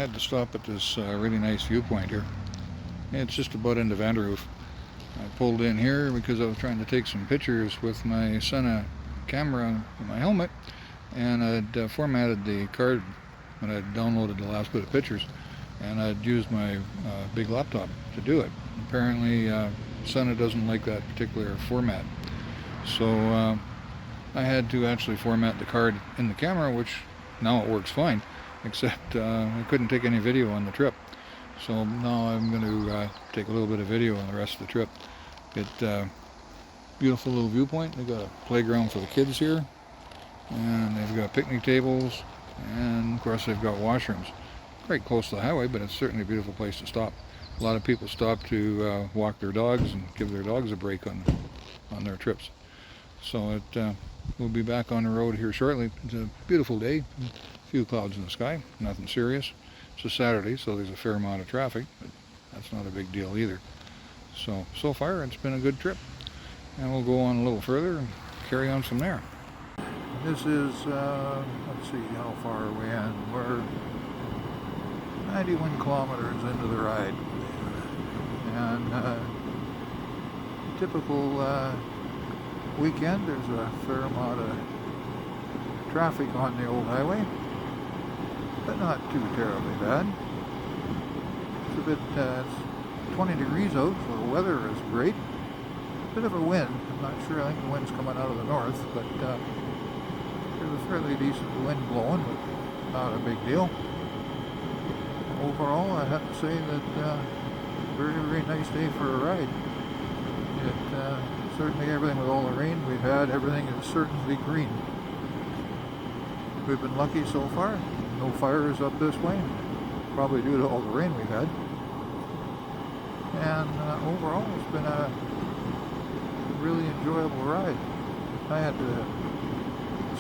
had to stop at this really nice viewpoint here. It's just about into Vanderhoof. I pulled in here because I was trying to take some pictures with my Sena camera on my helmet, and I'd formatted the card when I'd downloaded the last bit of pictures, and I'd used my big laptop to do it. Apparently Sena doesn't like that particular format, so I had to actually format the card in the camera, which now it works fine, except I couldn't take any video on the trip. So now I'm going to take a little bit of video on the rest of the trip. Beautiful little viewpoint. They've got a playground for the kids here, and they've got picnic tables, and of course they've got washrooms. Quite close to the highway, but it's certainly a beautiful place to stop. A lot of people stop to walk their dogs and give their dogs a break on their trips. So we'll be back on the road here shortly. It's a beautiful day, a few clouds in the sky, nothing serious. It's a Saturday, so there's a fair amount of traffic, but that's not a big deal either. So far it's been a good trip, and we'll go on a little further and carry on from there. This is, let's see how far are we in. We're 91 kilometers into the ride, and typical weekend, there's a fair amount of traffic on the old highway, but not too terribly bad. It's a bit, it's 20 degrees out, so the weather is great. Bit of a wind. I'm not sure, I think the wind's coming out of the north, but there's a fairly decent wind blowing, but not a big deal. Overall, I have to say that very, very nice day for a ride. Certainly everything with all the rain we've had, everything is certainly green. We've been lucky so far. No fires up this way, probably due to all the rain we've had. And overall, it's been a really enjoyable ride. I had to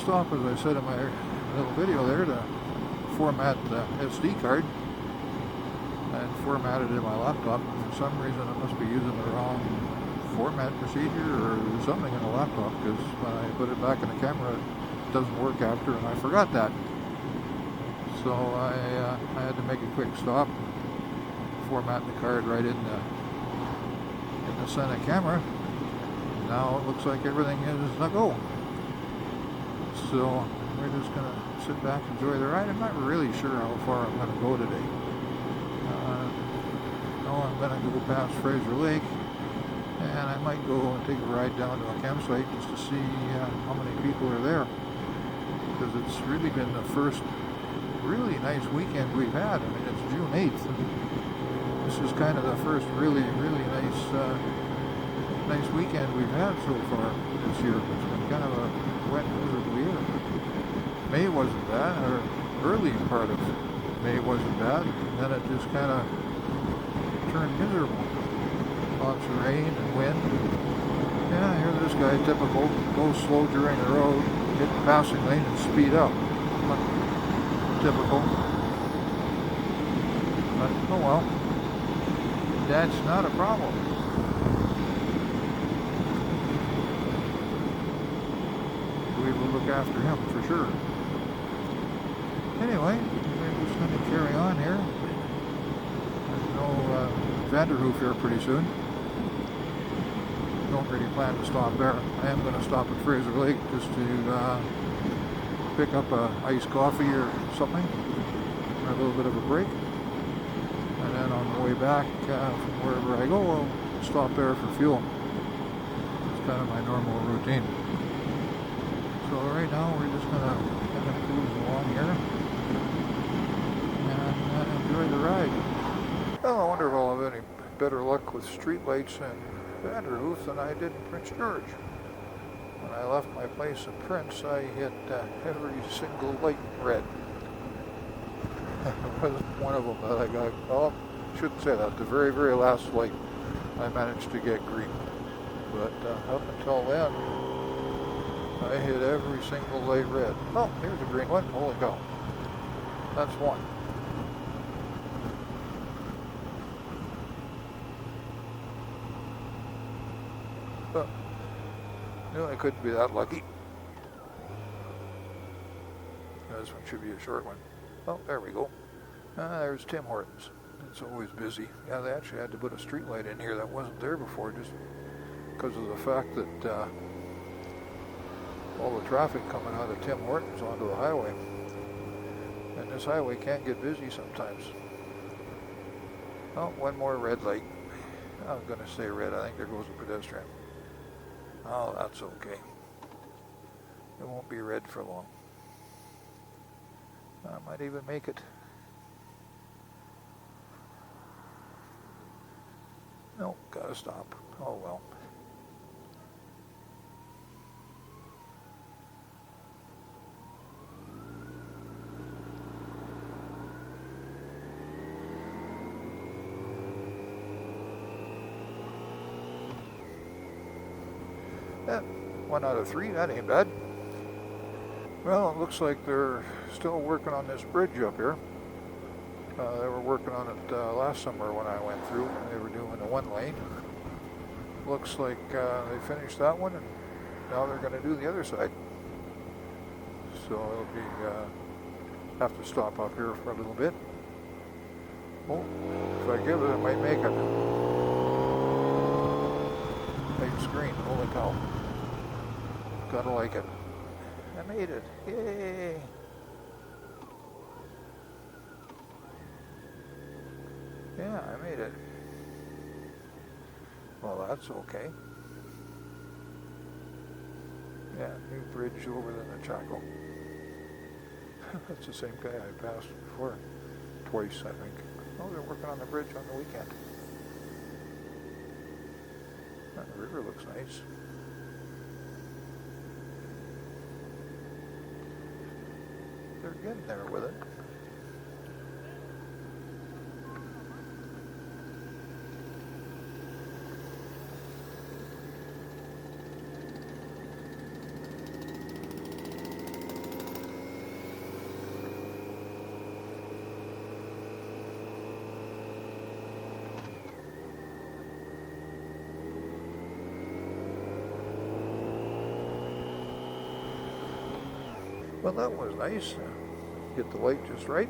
stop, as I said in my little video there, to format the SD card. I had formatted it in my laptop. For some reason, I must be using the wrong format procedure or something in the laptop, because when I put it back in the camera, it doesn't work after, and I forgot that. So I had to make a quick stop, format the card right in the Sena camera. Now it looks like everything is a go. So we're just going to sit back and enjoy the ride. I'm not really sure how far I'm going to go today. I'm going to go past Fraser Lake, and I might go and take a ride down to a campsite just to see how many people are there, because it's really been the first really nice weekend we've had. I mean, it's June 8th, and this is kind of the first really, really nice weekend we've had so far this year. It's been kind of a wet, miserable year. May wasn't bad, or early part of May wasn't bad, and then it just kind of turned miserable. Lots of rain and wind. Yeah, here's this guy, typical, go slow during the road, hit the passing lane and speed up. Typical. But oh well, that's not a problem. We will look after him for sure. Anyway, we're just going to carry on here. There's no Vanderhoof here pretty soon. Don't really plan to stop there. I am going to stop at Fraser Lake just to pick up a iced coffee or something, or a little bit of a break. And then on the way back from wherever I go, I'll stop there for fuel. It's kind of my normal routine. So right now we're just going to kind of cruise along here and enjoy the ride. Well, I wonder if I'll have any better luck with streetlights in Vanderhoof than I did in Prince George. When I left my place in Prince, I hit every single light red. There was one of them that I got, well, I shouldn't say that, the very, very last light I managed to get green. But up until then, I hit every single light red. Oh, here's a green one, holy cow. That's one. But knew I couldn't be that lucky. This one should be a short one. Oh, there we go. There's Tim Hortons. It's always busy. Yeah, they actually had to put a street light in here that wasn't there before, just because of the fact that all the traffic coming out of Tim Hortons onto the highway. And this highway can't get busy sometimes. Oh, one more red light. I'm going to say red. I think there goes a pedestrian. Oh, that's okay. It won't be red for long. I might even make it. No, gotta stop. Oh well. Yeah, 1 out of 3, that ain't bad. Well, it looks like they're still working on this bridge up here. They were working on it last summer when I went through. They were doing a 1 lane. Looks like they finished that one, and now they're going to do the other side. So it'll be, have to stop up here for a little bit. Oh, if I give it, I might make it. Big screen, holy cow. Gotta like it. I made it, yay! Yeah, I made it. Well, that's okay. Yeah, new bridge over the Chaco. That's the same guy I passed before. Twice, I think. Oh, they're working on the bridge on the weekend. The river looks nice. They're getting there with it. Well, that was nice. Get the light just right.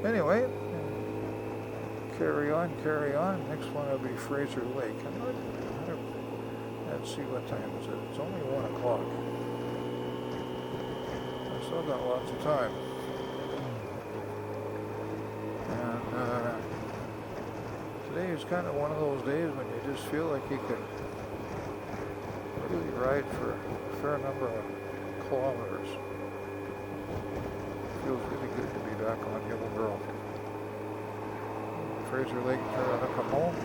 Anyway, carry on, carry on. Next one will be Fraser Lake. Let's see what time is it. It's only 1 o'clock. I still got lots of time. And today is kind of one of those days when you just feel like you could really ride for a fair number of kilometers. Feels really good to be back on Yellow Girl. Fraser Lake, trying to come home.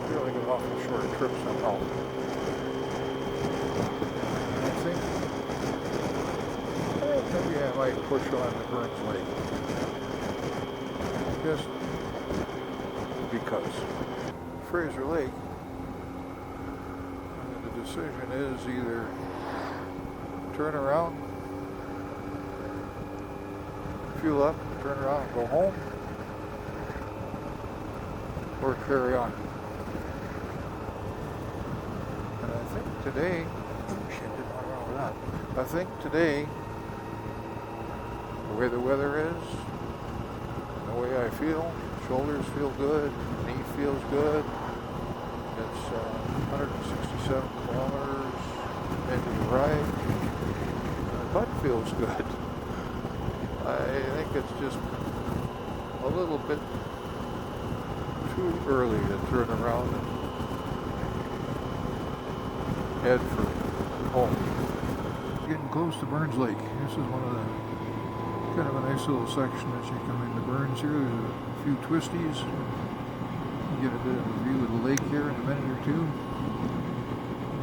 Feel like an awful short trip somehow. I think maybe I might push on to Burns Lake. Just because. Fraser Lake, the decision is either turn around, fuel up, turn around and go home, or carry on. And I think today, shit, didn't want to run with that. I think today, the way the weather is, the way I feel, shoulders feel good, knee feels good. It's 167 kilometers into the ride. My butt feels good. I think it's just a little bit too early to turn around and head for home. Getting close to Burns Lake. This is one of the kind of a nice little section as you come into Burns here. There's a few twisties. You get a bit of a view of the lake here in a minute or two.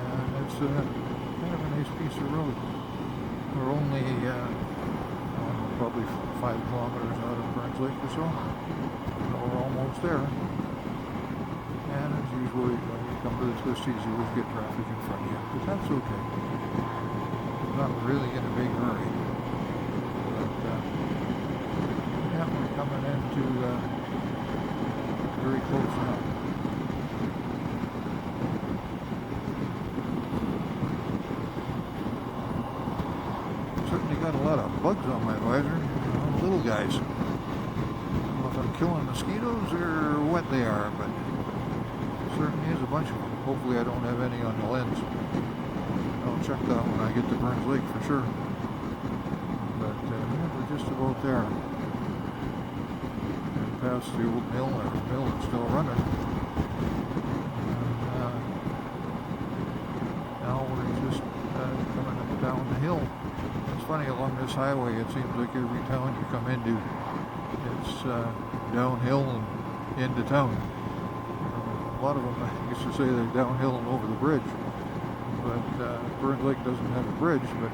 And it's kind of a nice piece of road. We're only probably 5 kilometers out of Burns Lake or so. We're almost there. And as usual, when you come to the twisties, you always get traffic in front of you. But that's okay. Not really in a big hurry. But yeah, we're coming into very close now. Certainly got a lot of bugs on my visor, little guys. I don't know if I'm killing mosquitoes or what they are, but certainly is a bunch of them. Hopefully I don't have any on the lens. I'll check that when I get to Burns Lake for sure. But yeah, we're just about there. And past the old mill, our mill is still running. And now we're just coming up down the hill. It's funny, along this highway it seems like every town you come into, it's downhill and into town. A lot of them used to say they're downhill and over the bridge, but Burns Lake doesn't have a bridge, but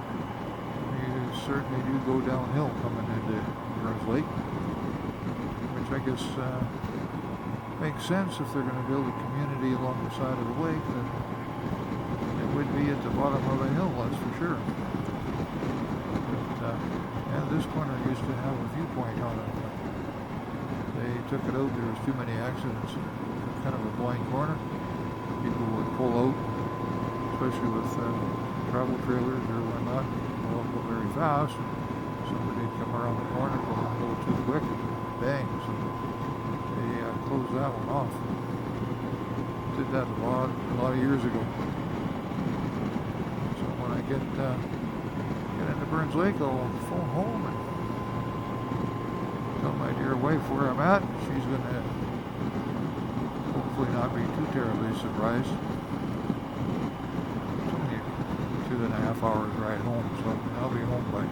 you certainly do go downhill coming into Burns Lake, which I guess makes sense if they're going to build a community along the side of the lake, then it would be at the bottom of a hill, that's for sure. But yeah, this corner used to have a viewpoint on it. They took it out, there was too many accidents. Kind of a blind corner. People would pull out, especially with travel trailers or whatnot, go very fast. Somebody would come around the corner, go a little too quick, bang. So they closed that one off. Did that a lot of years ago. So when I get into Burns Lake, I'll phone home and tell my dear wife where I'm at. She's going to hopefully not be too terribly surprised. It's only 2.5 hours ride home, so I'll be home by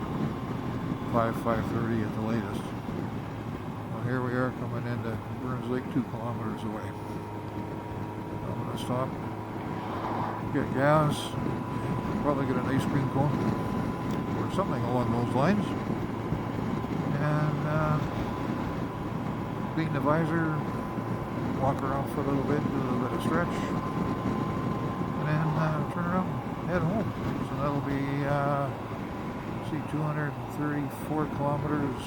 5:30 at the latest. Well, here we are coming into Burns Lake, 2 kilometers away. I'm going to stop, get gas, probably get an ice cream cone or something along those lines, and clean the visor, walk around for a little bit, do a little bit of stretch, and then turn around and head home. So that'll be, 234 kilometers,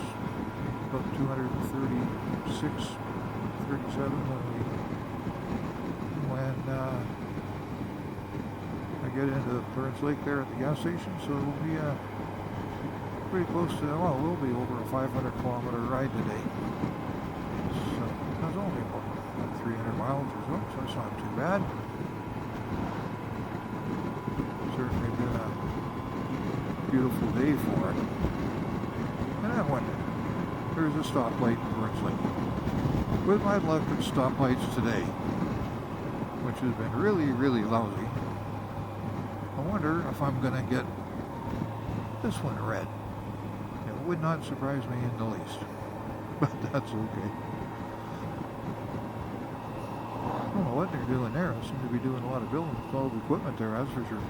about 236, 37 when I get into Burns Lake there at the gas station. So it'll be pretty close to, well, it will be over a 500 kilometer ride today. So that's only about 300 miles or so, so it's not too bad. Certainly been a beautiful day for it. And then when there's a stoplight in Burns Lake. With my luck at stoplights today, which has been really, really lousy, I wonder if I'm going to get this one red. It would not surprise me in the least, but that's okay. I don't know what they're doing there. They seem to be doing a lot of building with all the equipment there, that's for sure.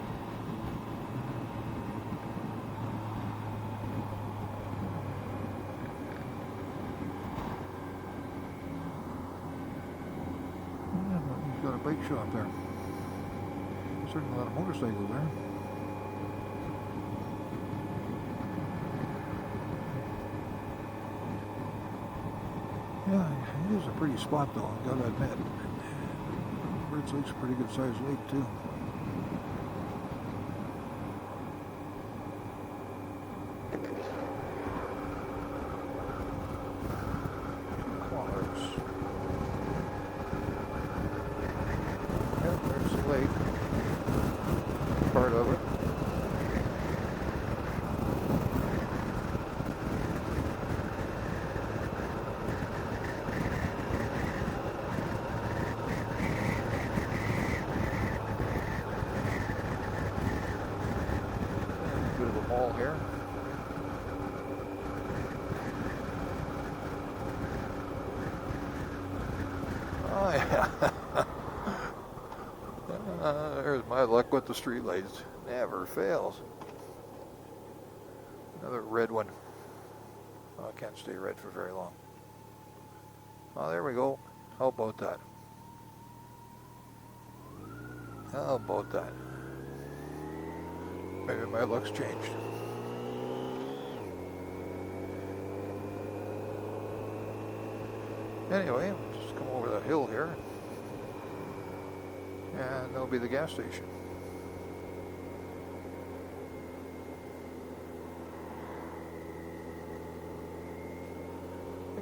He's got a bike shop there. Certainly a lot of motorcycles there. Yeah, it is a pretty spot though, I've got to admit. Burns Lake's a pretty good sized lake too. Kilometers. Yeah, there's the lake. Part of it. Bit of a mall here. Oh yeah. There's my luck with the streetlights. Never fails. Another red one. Oh, I can't stay red for very long. Oh, there we go. How about that? How about that? Maybe my luck's changed. Anyway, just come over the hill here, and there'll be the gas station.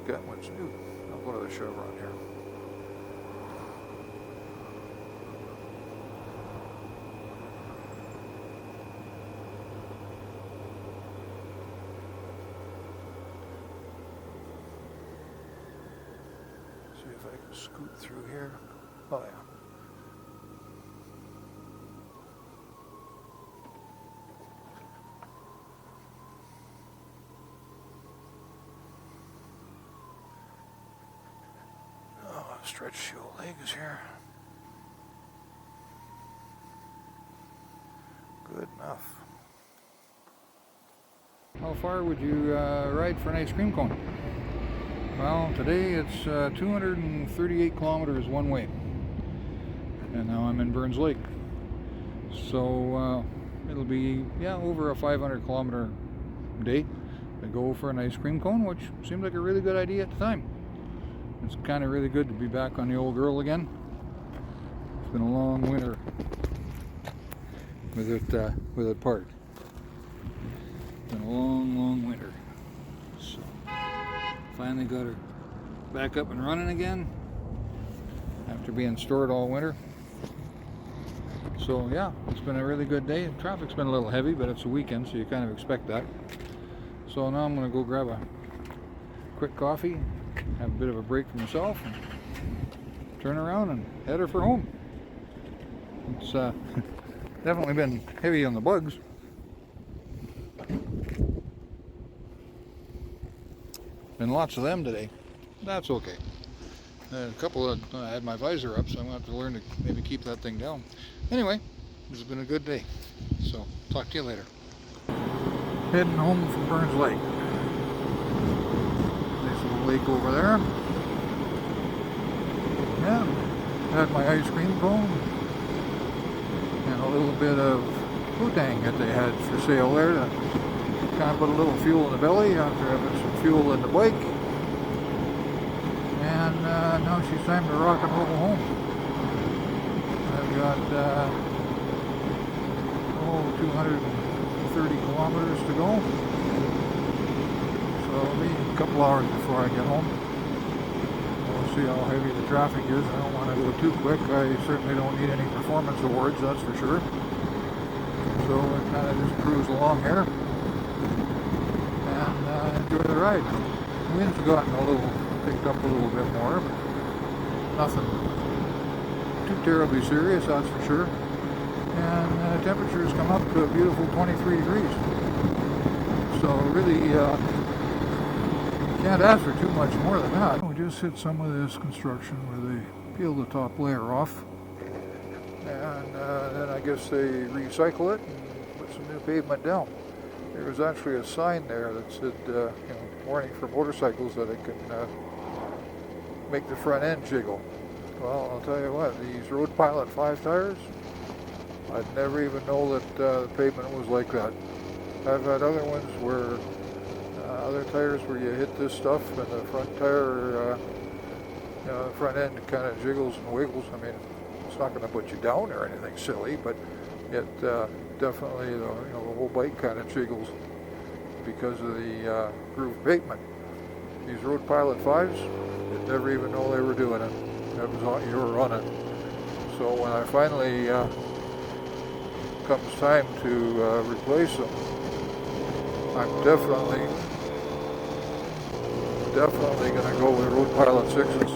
forget what's new. I'll go to the Chevron here. See if I can scoot through here. Oh yeah. Stretch your legs here. Good enough. How far would you ride for an ice cream cone? Well, today it's 238 kilometers one way. And now I'm in Burns Lake. So it'll be, over a 500 kilometer day to go for an ice cream cone, which seemed like a really good idea at the time. It's kind of really good to be back on the old girl again. It's been a long winter with it parked. It's been a long winter. So finally got her back up and running again after being stored all winter. So yeah, it's been a really good day. Traffic's been a little heavy, but it's a weekend, so you kind of expect that. So now I'm going to go grab a quick coffee, have a bit of a break for myself, and turn around and head her for home. It's definitely been heavy on the bugs. Been lots of them today. That's okay. A couple of, I had my visor up, so I'm going to have to learn to maybe keep that thing down. Anyway, this has been a good day. So, talk to you later. Heading home from Burns Lake. Nice little lake over there. Yeah, had my ice cream cone and a little bit of Bootang that they had for sale there to kind of put a little fuel in the belly after having some fuel in the bike. And now she's time to rock and roll home. I've got 230 kilometers to go. So it'll be a couple hours before I get home. We'll see how heavy the traffic is. I don't want to go too quick. I certainly don't need any performance awards, that's for sure. So I kind of just cruise along here and enjoy the ride. The wind's gotten picked up a little bit more, but nothing too terribly serious, that's for sure. And temperatures come up to a beautiful 23 degrees. So really, can't ask for too much more than that. We just hit some of this construction where they peel the top layer off, and then I guess they recycle it and put some new pavement down. There was actually a sign there that said, warning for motorcycles that it can make the front end jiggle. Well, I'll tell you what, these Road Pilot 5 tires, I'd never even know that the pavement was like that. I've had other ones where, other tires where you hit this stuff and the front tire, the front end kind of jiggles and wiggles. I mean, it's not going to put you down or anything silly, but it definitely, the whole bike kind of jiggles because of the groove pavement. These Road Pilot 5s, you'd never even know they were doing it. That was all you were running. So when I finally comes time to replace them, I'm definitely going to go with Road Pilot 6s.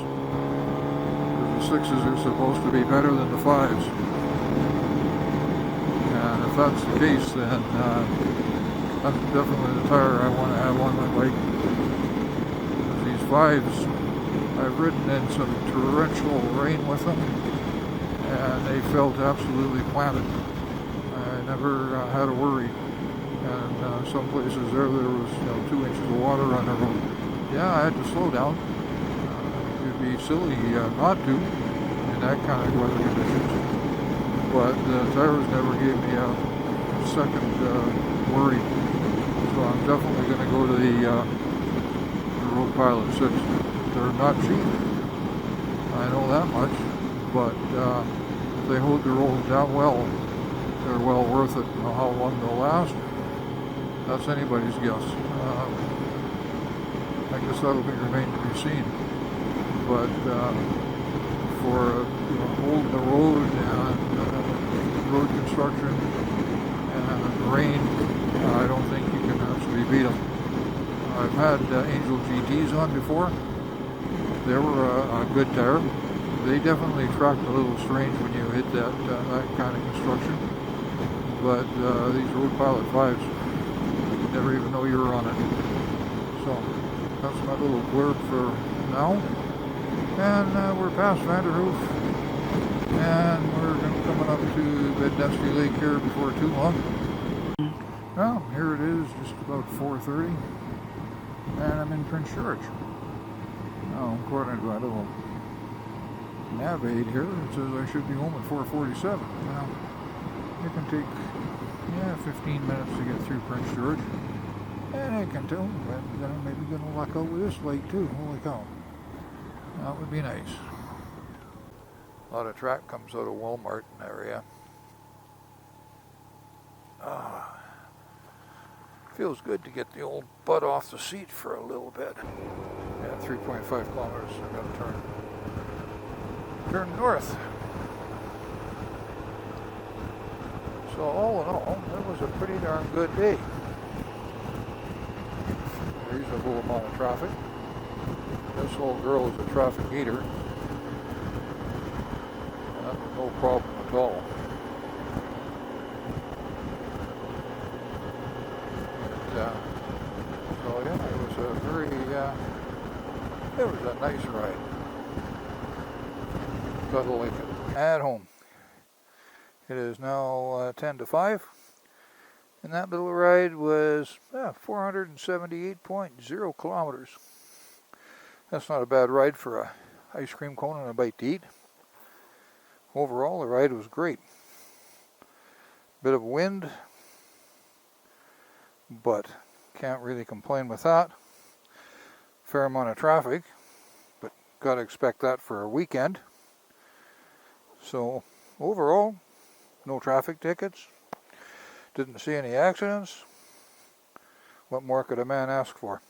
The 6s are supposed to be better than the 5s. And if that's the case, then that's definitely the tire I want to have on my bike. These 5s, I've ridden in some torrential rain with them, and they felt absolutely planted. I never had a worry. And some places there was 2 inches of water on the road. Yeah, I had to slow down. It'd be silly not to in that kind of weather conditions. But the tires never gave me a second worry. So I'm definitely going to go to the Road Pilot 6. They're not cheap. I know that much. But if they hold the road that well, they're well worth it. How long they'll last, that's anybody's guess. I guess that'll remain to be scene. But for holding the road and road construction and rain, I don't think you can actually beat them. I've had Angel GTs on before. They were a good tire. They definitely tracked a little strange when you hit that kind of construction. But these Road Pilot 5s, you never even know you were on it. So that's my little blurb for now. And we're past Vanderhoof, and we're coming up to Bednesty Lake here before too long. Well, here it is, just about 4:30, and I'm in Prince George. Now, according to my little nav aid here, it says I should be home at 4:47. Now, it can take 15 minutes to get through Prince George, and I can tell I'm maybe going to luck out with this lake too. Holy cow, that would be nice. A lot of track comes out of Walmart in the area. Feels good to get the old butt off the seat for a little bit. Yeah, 3.5 kilometers. I'm going to turn north. So all in all, it was a pretty darn good day. Reasonable amount of traffic. This old girl is a traffic eater. No problem at all. So yeah, it was a very, it was a nice ride. Gotta like it. At home. It is now 10 to 5. And that little ride was 478.0 kilometers. That's not a bad ride for a ice cream cone and a bite to eat. Overall, the ride was great. Bit of wind, but can't really complain with that. Fair amount of traffic, but gotta expect that for a weekend. So overall, no traffic tickets. Didn't see any accidents. What more could a man ask for?